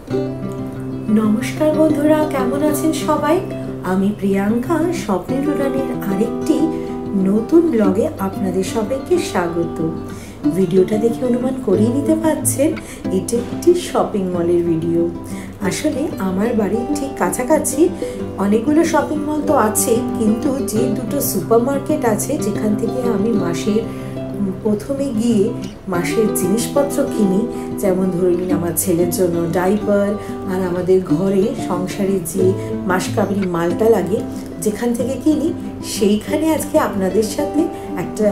नमस्कार बंधुरा केमन आছেন সবাই। আমি প্রিয়াঙ্কা স্বপ্নের উড়ানের আরেকটি নতুন ব্লগে আপনাদের সবাইকে স্বাগত। ভিডিওটা দেখে অনুমান করেই নিতে পারছেন এটা একটি শপিং মলের ভিডিও। আসলে আমার বাড়ির ঠিক কাছাকাছি অনেকগুলো শপিং মল তো আছে, কিন্তু যে দুটো সুপারমার্কেট আছে যেখান থেকে আমি মাসের প্রথমে গিয়ে মাসের জিনিসপত্র কিনি, যেমন ধরে নিন আমার ছেলের জন্য ডাইপার আর আমাদের ঘরে সংসারে যে মাসকাবারি মালটা লাগে যেখান থেকে কিনি, সেইখানে আজকে আপনাদের সাথে একটা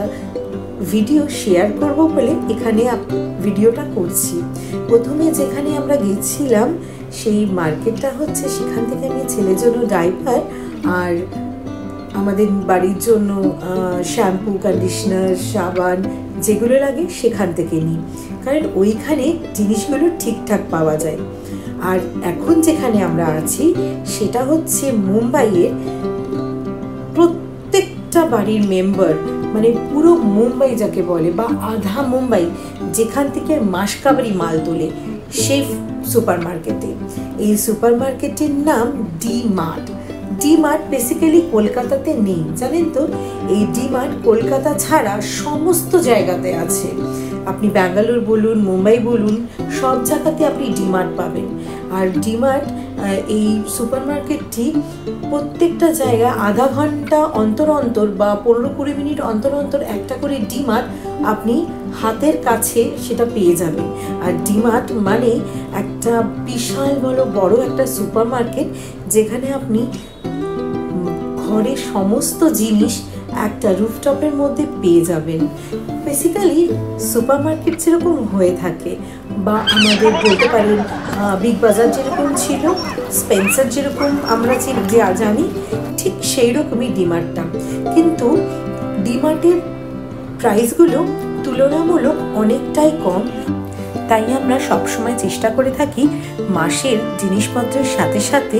ভিডিও শেয়ার করব বলে এখানে ভিডিওটা করছি। প্রথমে যেখানে আমরা গেছিলাম সেই মার্কেটটা হচ্ছে, সেখান থেকে আমি ছেলের জন্য ডাইপার আর আমাদের বাড়ির জন্য শ্যাম্পু, কন্ডিশনার, সাবান যেগুলো লাগে সেখান থেকে নিই, কারণ ওইখানে জিনিসগুলো ঠিকঠাক পাওয়া যায়। আর এখন যেখানে আমরা আছি সেটা হচ্ছে মুম্বাইয়ের প্রত্যেকটা বাড়ির মেম্বার, মানে পুরো মুম্বাই যাকে বলে বা আধা মুম্বাই যেখান থেকে মাসকাবারি মাল তোলে সেই সুপার মার্কেটে। এই সুপার মার্কেটের নাম D mart. D mart basically কলকাতাতে নেই, জানেন তো। এই ডি মার্ট কলকাতা ছাড়া সমস্ত জায়গাতে আছে। আপনি ব্যাঙ্গালোর বলুন, মুম্বাই বলুন, সব জায়গাতে আপনি ডি মার্ট পাবেন। আর ডি মার্ট এই সুপার মার্কেটটি প্রত্যেকটা জায়গায় আধা ঘন্টা অন্তর অন্তর বা 15-20 মিনিট অন্তর অন্তর একটা করে ডি মার্ট আপনি হাতের কাছে সেটা পেয়ে যাবেন। আর ডি মার্ট মানে একটা বিশাল বড় একটা সুপার মার্কেট যেখানে আপনি ঘরের সমস্ত জিনিস একটা রুফটপের মধ্যে পেয়ে যাবেন। বেসিক্যালি সুপার মার্কেট যেরকম হয়ে থাকে, বা আমাদের বলতে পারেন বিগ বাজার যেরকম ছিল, স্পেন্সার যেরকম আমরা জানি, ঠিক সেই রকমই ডিমার্টটা। কিন্তু ডিমার্টের প্রাইসগুলো তুলনামূলক অনেকটাই কম, তাই আমরা সবসময় চেষ্টা করে থাকি মাসের জিনিসপত্রের সাথে সাথে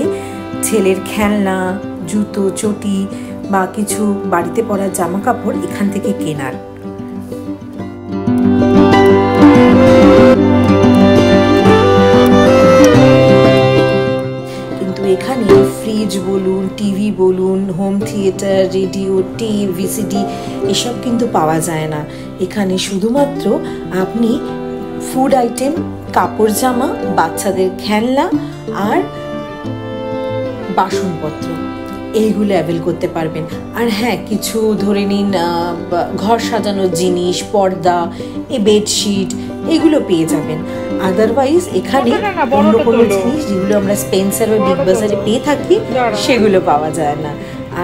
ছেলের খেলনা, জুতো, চটি বা কিছু বাড়িতে পরার জামা কাপড় এখান থেকে কেনার। কিন্তু এখানে ফ্রিজ বলুন, টিভি বলুন, home theatre, radio, tape, VCD এসব কিন্তু পাওয়া যায় না। এখানে শুধুমাত্র আপনি ফুড আইটেম, কাপড় জামা, বাচ্চাদের খেলনা আর বাসনপত্র এইগুলো অ্যাভেল করতে পারবেন। আর হ্যাঁ, কিছু ধরে নিন ঘর সাজানোর জিনিস, পর্দা, এই বেডশিট এগুলো পেয়ে যাবেন। আদারওয়াইজ এখানে অন্য কোনো জিনিস যেগুলো আমরা স্পেন্সার বা বিগ বাজারে পেয়ে থাকি সেগুলো পাওয়া যায় না।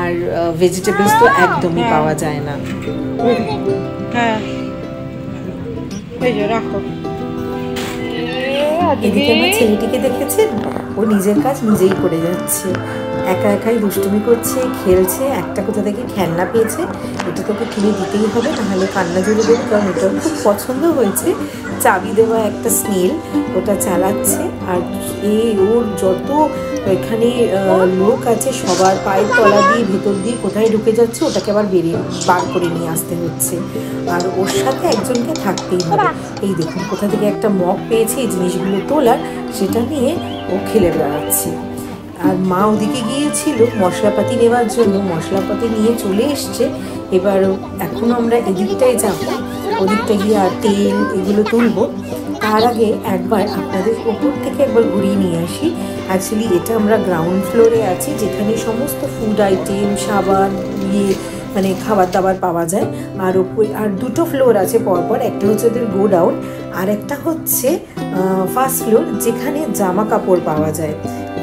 আর ভেজিটেবলস তো একদমই পাওয়া যায় না। হ্যাঁ, রাখো। এদিকে আমার ছেলেটিকে দেখেছেন, ও নিজের কাজ নিজেই করে যাচ্ছে, একা একাই দুষ্টুমি করছে, খেলছে। একটা কোথা থেকে খেলনা পেয়েছে, এটা তোকে কিনে দিতেই হবে, নাহলে কান্না জুড়ে দেবে, কারণ ওটাও খুব পছন্দ হয়েছে। চাবি দেওয়া একটা স্নেল, ওটা চালাচ্ছে। আর ওর যত এখানে লোক আছে সবার পায়ের তলা দিয়ে ভেতর দিয়ে কোথায় ঢুকে যাচ্ছে, ওটাকে আবার বার করে নিয়ে আসতে হচ্ছে। আর ওর সাথে একজনকে থাকতেই হবে। এই দেখুন কোথা থেকে একটা মগ পেয়েছে এই জিনিসগুলো তোলার, সেটা নিয়ে ও খেলে বেড়াচ্ছে। আর মা ওদিকে গিয়েছিল মশলাপাতি নেওয়ার জন্য, মশলাপাতি নিয়ে চলে এসছে। এবার এখন আমরা এদিকটায় যাব, ওদিকটা গিয়ে আর তেল এগুলো তুলবো। তার আগে একবার আপনাদের ওপর থেকে একবার ঘুরিয়ে নিয়ে আসি। অ্যাকচুয়ালি এটা আমরা গ্রাউন্ড ফ্লোরে আছি, যেখানে সমস্ত ফুড আইটেম, সাবান, মানে খাবার দাবার পাওয়া যায়। আর দুটো ফ্লোর আছে পরপর, একটা হচ্ছে ওদের গোডাউন আর একটা হচ্ছে ফার্স্ট ফ্লোর, যেখানে জামা কাপড় পাওয়া যায়।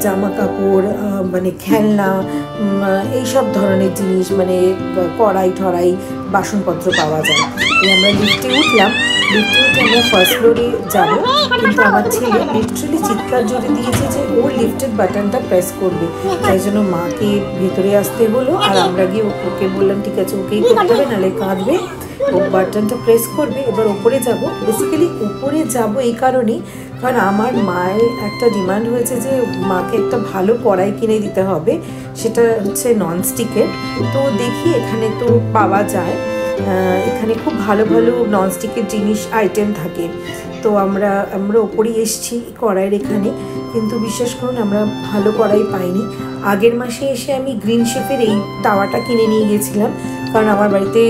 জামা কাপড় মানে খেলনা, এইসব ধরনের জিনিস, মানে কড়াই ঠড়াই, বাসনপত্র পাওয়া যায়। আমরা লিফটে উঠলাম, লিফটে উঠে আমরা ফার্স্ট ফ্লোরে যাবো, কিন্তু আমার ছেলে লিটারালি চিৎকার জোরে দিয়েছে যে ও লিফটের বাটনটা প্রেস করবে। তাই জন্য মাকে ভেতরে আসতে হলো, আর আমরা গিয়ে ওকে বললাম ঠিক আছে ওকেই করতে হবে, নাহলে কাঁদবে। ও বাটনটা প্রেস করবে। এবার ওপরে যাব। বেসিক্যালি উপরে যাব এই কারণেই, কারণ আমার মায়ের একটা ডিমান্ড হয়েছে যে মাকে একটা ভালো কড়াই কিনে দিতে হবে, সেটা হচ্ছে ননস্টিকের। তো দেখি এখানে তো পাওয়া যায়, এখানে খুব ভালো ভালো ননস্টিকের জিনিস আইটেম থাকে। তো আমরা ওপরেই এসেছি কড়াইয়ের এখানে, কিন্তু বিশ্বাস করুন আমরা ভালো কড়াই পাইনি। আগের মাসে এসে আমি গ্রিন শেফের এই তাওয়াটা কিনে নিয়ে গেছিলাম, কারণ আমার বাড়িতে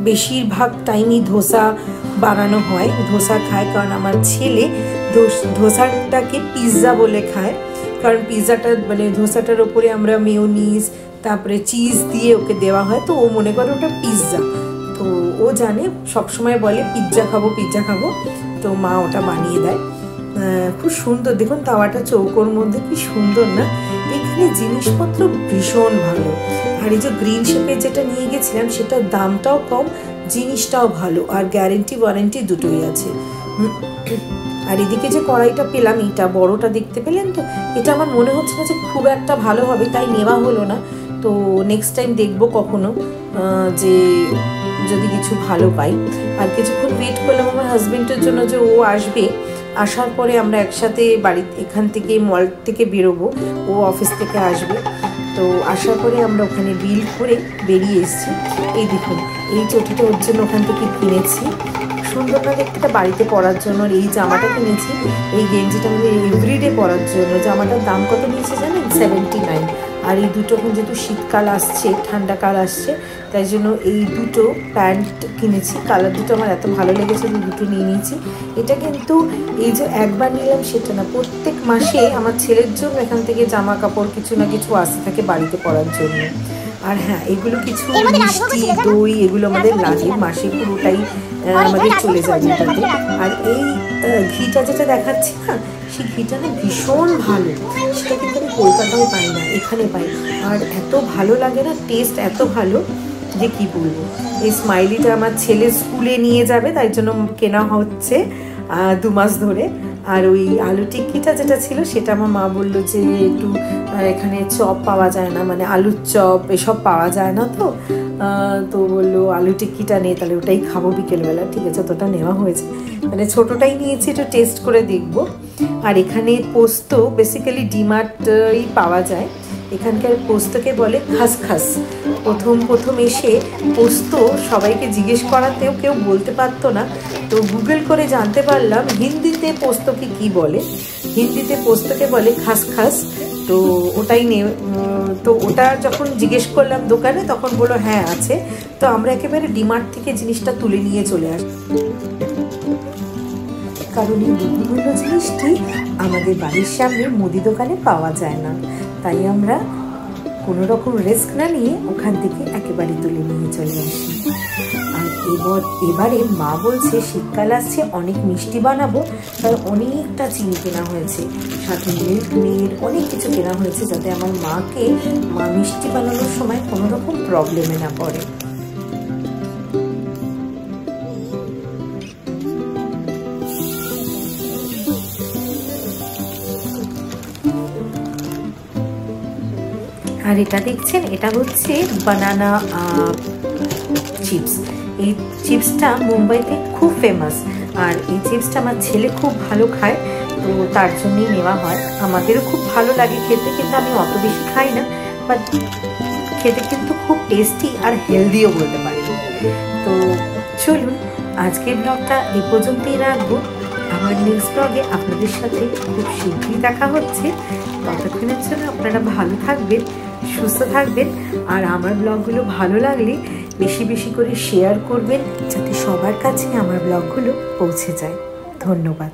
বেশিরভাগ টাইমই ধোসা বানানো হয়, ধোসা খায়, কারণ আমার ছেলে ধোসাটাকে পিৎজা বলে খায়, কারণ পিৎজাটা মানে ধোসাটার ওপরে আমরা মেয়োনিজ তারপরে চিজ দিয়ে ওকে দেওয়া হয়, তো ও মনে করে ওটা পিৎজা। তো ও জানে, সবসময় বলে পিৎজা খাবো পিৎজা খাবো, তো মা ওটা বানিয়ে দেয়। খুব সুন্দর, দেখুন তাওয়াটা চৌকোর মধ্যে কি সুন্দর না। এখানে জিনিসপত্র ভীষণ ভালো, আর এই যে গ্রিন শেপে যেটা নিয়ে গেছিলাম সেটার দামটাও কম, জিনিসটাও ভালো, আর গ্যারেন্টি ওয়ারেন্টি দুটোই আছে। আর এদিকে যে কড়াইটা পেলাম, এইটা বড়টা দেখতে পেলেন তো, এটা আমার মনে হচ্ছে না যে খুব একটা ভালো হবে, তাই নেওয়া হলো না। তো নেক্সট টাইম দেখবো কখনো যে যদি কিছু ভালো পাই। আর কিছুক্ষণ ওয়েট করলাম আমার হাজবেন্ডের জন্য, যে ও আসবে, আসার পরে আমরা একসাথে এখান থেকে মল থেকে বেরোবো, ও অফিস থেকে আসবে। তো আসার পরে আমরা ওখানে বিল করে বেরিয়ে এসেছি। এই দেখুন এই চটিটা ওর জন্য ওখান থেকে কিনেছি, সুন্দর না দেখতে, বাড়িতে পরার জন্য। আর এই জামাটা কিনেছি, এই গেঞ্জিটা আমাদের এভরিডে পরার জন্য। জামাটার দাম কত নিয়েছে জানেন? 79। আর এই দুটো এখন যেহেতু শীতকাল আসছে, ঠান্ডাকাল আসছে, তাই জন্য এই দুটো প্যান্ট কিনেছি। কালার দুটো আমার এত ভালো লেগেছে যে দুটো নিয়ে নিয়েছি। এটা কিন্তু এই যে একবার নিলাম সেটা না, প্রত্যেক মাসে আমার ছেলের জন্য এখান থেকে জামা কাপড় কিছু না কিছু আসতে থাকে বাড়িতে পরার জন্য। আর হ্যাঁ, এগুলো কিছু মিষ্টি দই এগুলো আমাদের লাগে, মাসে পুরোটাই আমাদের চলে যাবে এটাতে। আর এই ঘিটা যেটা দেখাচ্ছি না, সেই ঘিটা না ভীষণ ভালো, সেটা কিন্তু আমি কলকাতায় পাই না, এখানে পাই। আর এত ভালো লাগে না, টেস্ট এত ভালো যে কি বলবো। এই স্মাইলিটা আমার ছেলে স্কুলে নিয়ে যাবে, তাই জন্য কেনা হচ্ছে 2 মাস ধরে। আর ওই আলু টিক্কিটা যেটা ছিল সেটা আমার মা বললো যে একটু এখানে চপ পাওয়া যায় না, মানে আলুর চপ এসব পাওয়া যায় না, তো বললো আলু টিক্কিটা নেই, তাহলে ওটাই খাবো বিকেলবেলা। ঠিক আছে, অতটা নেওয়া হয়েছে, মানে ছোটোটাই নিয়েছি, একটু টেস্ট করে দেখবো। আর এখানে পোস্ত বেসিক্যালি ডিমার্টই পাওয়া যায়, এখানকার পোস্তকে বলে খাসখাস। প্রথম এসে পোস্ত সবাইকে জিজ্ঞেস করাতেও কেউ বলতে পারতো না, তো গুগল করে জানতে পারলাম হিন্দিতে পোস্তকে কি বলে। হিন্দিতে পোস্তকে বলে খাসখাস। তো ওটাই তো ওটা যখন জিজ্ঞেস করলাম দোকানে, তখন বললো হ্যাঁ আছে। তো আমরা একেবারে ডিমার্ট থেকে জিনিসটা তুলে নিয়ে চলে আসি, কারণ এই বহুমূল্য জিনিসটি আমাদের বাড়ির সামনে মুদি দোকানে পাওয়া যায় না, তাই আমরা কোনো রকম রিস্ক না নিয়ে ওখান থেকে একেবারে তুলে নিয়ে চলে আসি। আর এবারে মা বলছে শীতকাল আসছে, অনেক মিষ্টি বানাবো, তাই অনেকটা চিনি কেনা হয়েছে, সাথে মিল্ক মেড অনেক কিছু কেনা হয়েছে, যাতে আমার মাকে মিষ্টি বানানোর সময় কোনো রকম প্রবলেমে না পড়ে। আর এটা দেখছেন, এটা হচ্ছে বানানা চিপস। এই চিপসটা মুম্বাইতে খুব ফেমাস, আর এই চিপসটা আমার ছেলে খুব ভালো খায়, তো তার জন্যই নেওয়া হয়। আমাদেরও খুব ভালো লাগে খেতে, কিন্তু আমি অত বেশি খাই না, বাট খেতে কিন্তু খুব টেস্টি আর হেলদিও বলতে পারি। তো চলুন আজকের ব্লগটা এই পর্যন্তই রাখবো। আমার নেক্সট ব্লগে আপনাদের সাথে খুব শীঘ্রই দেখা হচ্ছে। ততক্ষণের জন্য আপনারা ভালো থাকবেন, সুস্থ থাকবেন, আর আমার ব্লগগুলো ভালো লাগলে বেশি বেশি করে শেয়ার করবেন, যাতে সবার কাছে আমার ব্লগগুলো পৌঁছে যায়। ধন্যবাদ।